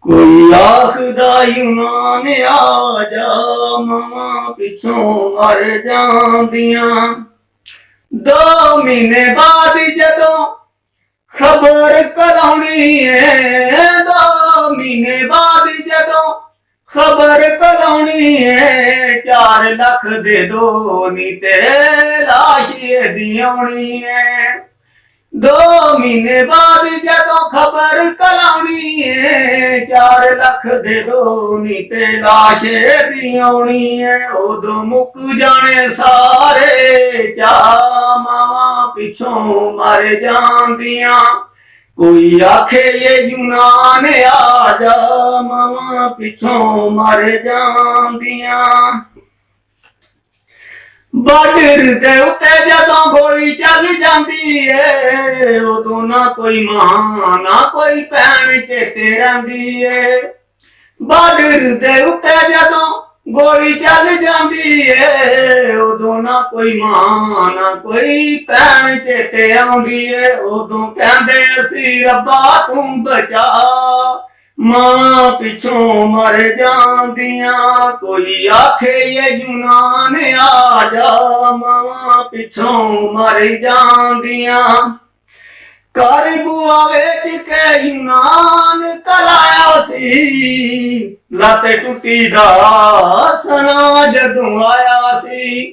ਕੋਈ ਆਖਦਾ ਯੂਨਾਨ ਆ ਜਾ, ਮਾਵਾਂ ਪਿੱਛੋਂ ਮਰ ਜਾਂਦੀਆਂ। 2 ਮਹੀਨੇ ਬਾਅਦ ਜਦੋਂ ਖਬਰ ਕਰਾਉਣੀ ਏ, 2 ਮਹੀਨੇ ਬਾਅਦ ਜਦੋਂ ਖਬਰ ਕਰਾਉਣੀ ਏ, 4 ਲੱਖ ਦੇ ਦੋ ਨੀ ਤੇ ਲਾਸ਼ ਇਹਦੀ ਆਉਣੀ ਏ। 2 ਮਹੀਨੇ ਬਾਅਦ ਜਦੋਂ ਖਬਰ ਕਰਾਉਣੀ ਏ, 4 ਲੱਖ ਦੇ ਦੋ ਨੀ ਤੇ ਲਾਸ਼ ਇਹਦੀ ਆਉਣੀ ਏ। ਉਦੋਂ ਮੁੱਕ ਜਾਣੇ ਸਾਰੇ ਚਾਅ, ਮਾਵਾਂ ਪਿੱਛੋਂ ਮਰ ਜਾਂਦੀਆਂ। ਕੋਈ ਆਖੇ ਇਹ ਯੂਨਾਨ ਆ ਜਾ, ਮਾਵਾਂ ਪਿੱਛੋਂ ਮਰ ਜਾਂਦੀਆਂ। ਬਾਰਡਰ ਦੇ ਉੱਤੇ ਜਦੋਂ ਗੋਲੀ ਚੱਲ ਜਾਂਦੀ ਏ ਉਦੋਂ ਨਾ ਕੋਈ ਮਾਂ ਨਾ ਕੋਈ ਭੈਣ ਚੇਤੇ ਰਹਿੰਦੀ ਏ ਬਾਰਡਰ ਦੇ ਉੱਤੇ ਜਦੋਂ ਗੋਲੀ ਚੱਲ ਜਾਂਦੀ ਏ ਉਦੋਂ ਨਾ ਕੋਈ ਮਾਂ ਨਾ ਕੋਈ ਭੈਣ ਚੇਤੇ ਆਉਂਦੀ ਏ ਉਦੋਂ ਕਹਿੰਦੇ ਅਸੀਂ ਰੱਬਾ ਤੂੰ ਬਚਾ ਮਾਂ ਪਿੱਛੋਂ ਮਰ ਜਾਂਦੀਆਂ ਕੋਈ ਆਖੇ ਇਹ ਯੂਨਾਨ ਆ ਜਾ ਮਾਂ ਪਿੱਛੋਂ ਮਰ ਜਾਂਦੀਆਂ ਘਰ ਬੁਆ ਵੇਚ ਕੇ ਯੂਨਾਨ ਕਲਾਇਆ ਸੀ ਲੱਤ ਟੁੱਟੀ ਦਾ ਸਨਾ ਜਦੋਂ ਆਇਆ ਸੀ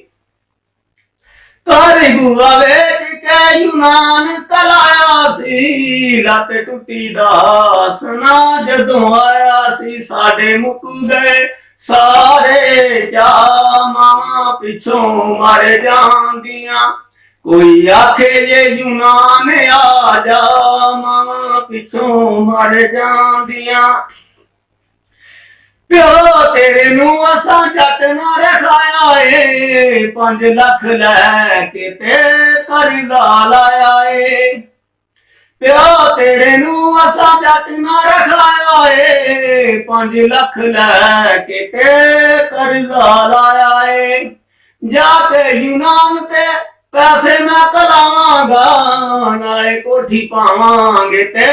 ਘਰ ਬੁਆ ਵੇਚ ਕੇ ਯੂਨਾਨ ਕਲਾਇਆ ਸੀ ਲੱਤ ਟੁੱਟੀ ਦਾ ਸਨਾ ਜਦੋਂ ਆਇਆ ਸੀ ਸਾਡੇ ਮੁੱਕ ਗਏ ਸਾਰੇ ਚਾ ਮਾਵਾਂ ਪਿੱਛੋਂ ਮਰ ਜਾਂਦੀਆਂ ਕੋਈ ਆਖੇ ਇਹ ਯੂਨਾਨ ਆ ਜਾ ਮਾਵਾਂ ਪਿੱਛੋਂ ਮਰ ਜਾਂਦੀਆਂ ਪਿਓ ਤੇਰੇ ਨੂੰ ਅਸਾਂ ਜੱਟ ਨਾ ਰਖਾਇਆ ਏ 5 ਲੱਖ ਲੈ ਕੇ ਤੇ ਕਰਜ਼ਾ ਲਾਇਆ ਏ ਪਿਓ ਤੇਰੇ ਨੂੰ ਅਸਾਂ ਜੱਟ ਨਾ ਰਖਾਇਆ ਏ 5 ਲੱਖ ਲੈ ਕੇ ਤੇ ਕਰਜ਼ਾ ਲਾਇਆ ਏ ਜਾ ਕੇ ਯੂਨਾਨ ਤੇ ਪੈਸੇ ਮੈਂ ਕਲਾਵਾਂਗਾ ਨਾਲੇ ਕੋਠੀ ਪਾਵਾਂਗੇ ਤੇ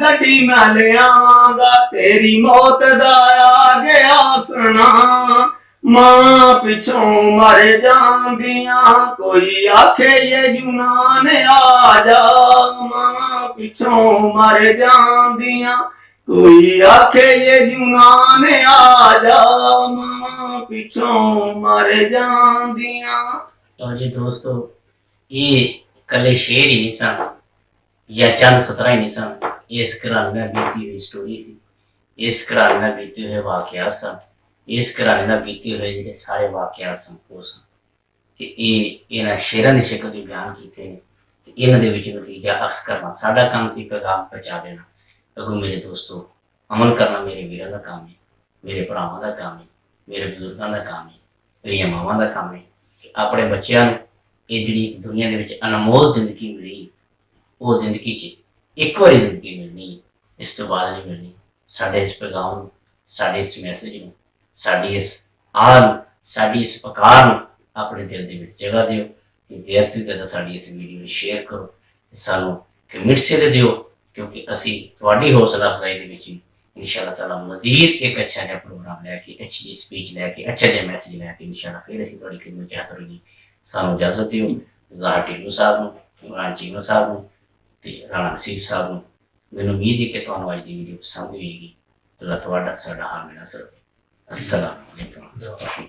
ਗੱਡੀ ਮੈਂ ਲਿਆਵਾਂਗਾ ਤੇਰੀ ਮੌਤ ਦਾ ਆ ਗਿਆ ਸੁਣਾ ਮਾਂ ਪਿੱਛੋਂ ਮਰ ਜਾਂਦੀਆਂ ਕੋਈ ਆਖੇ ਇਹ ਯੂਨਾਨ ਆ ਜਾ ਮਾਂ ਪਿੱਛੋਂ ਮਰ ਜਾਂਦੀਆਂ ਕੋਈ ਆਖੇ ਇਹ ਯੂਨਾਨ ਆ ਜਾ ਮਾਂ ਪਿੱਛੋਂ ਮਰ ਜਾਂਦੀਆਂ। तो जी दोस्तों ये कले शेर ही नहीं सन या चंद सतरा ही नहीं सन इस घराने में बीती हुई स्टोरी सी इस घराने में बीते हुए वाकयात सन इस घराने में बीते हुए जो सारे वाकयात सन वो सन ते इन्हां शेरां दी शक्ल च बयान कीते ने ते इन्हां दे विच नतीजा अक्स करना साडा काम सी पैगाम पहुंचा देना अगो मेरे दोस्तों अमल करना मेरे वीरां दा काम है मेरे भरावां दा काम है मेरे बुजुर्गां दा काम है मेरियां मावां दा काम है ਆਪਣੇ ਬੱਚਿਆਂ ਨੂੰ ਇਹ ਜਿਹੜੀ ਦੁਨੀਆ ਦੇ ਵਿੱਚ ਅਨਮੋਲ ਜ਼ਿੰਦਗੀ ਮਿਲੀ ਉਹ ਜ਼ਿੰਦਗੀ 'ਚ ਇੱਕ ਵਾਰੀ ਜ਼ਿੰਦਗੀ ਮਿਲਣੀ ਇਸ ਤੋਂ ਬਾਅਦ ਨਹੀਂ ਮਿਲਣੀ ਸਾਡੇ ਇਸ ਪੈਗਾਮ ਨੂੰ ਸਾਡੇ ਇਸ ਮੈਸੇਜ ਨੂੰ ਸਾਡੀ ਇਸ ਆਹ ਨੂੰ ਸਾਡੀ ਇਸ ਪਕਾਰ ਨੂੰ ਆਪਣੇ ਦਿਲ ਦੇ ਵਿੱਚ ਜਗ੍ਹਾ ਦਿਓ ਜ਼ਿਆਰਤੀ ਤੇ ਸਾਡੀ ਇਸ ਵੀਡੀਓ ਨੂੰ ਸ਼ੇਅਰ ਕਰੋ ਤੇ ਸਾਨੂੰ ਕਮੈਂਟਸ ਦੇ ਦਿਓ ਕਿਉਂਕਿ ਅਸੀਂ ਤੁਹਾਡੀ ਹੌਸਲਾ ਅਫਜ਼ਾਈ ਦੇ ਵਿੱਚ इंशाअल्लाह ताला मजीद एक अच्छा जहा प्रोग्राम लैके अच्छी जी स्पीच लैके अच्छा जहा मैसेज लैके इंशाअल्लाह फिर असीं तुहाडी खिदमत च हाज़र होगी सानू इजाजत दिओ ज़ाहर टिल्लू साहब नूं इमरान चीमा साहब नूं ते राणा नसीर साहब नूं मैनूं उम्मीद है कि तुहानूं अज दी वीडियो पसंद होएगी अल्लाह तुहाडा साडा हाल मेरा सर अस्सलाम वालेकुम।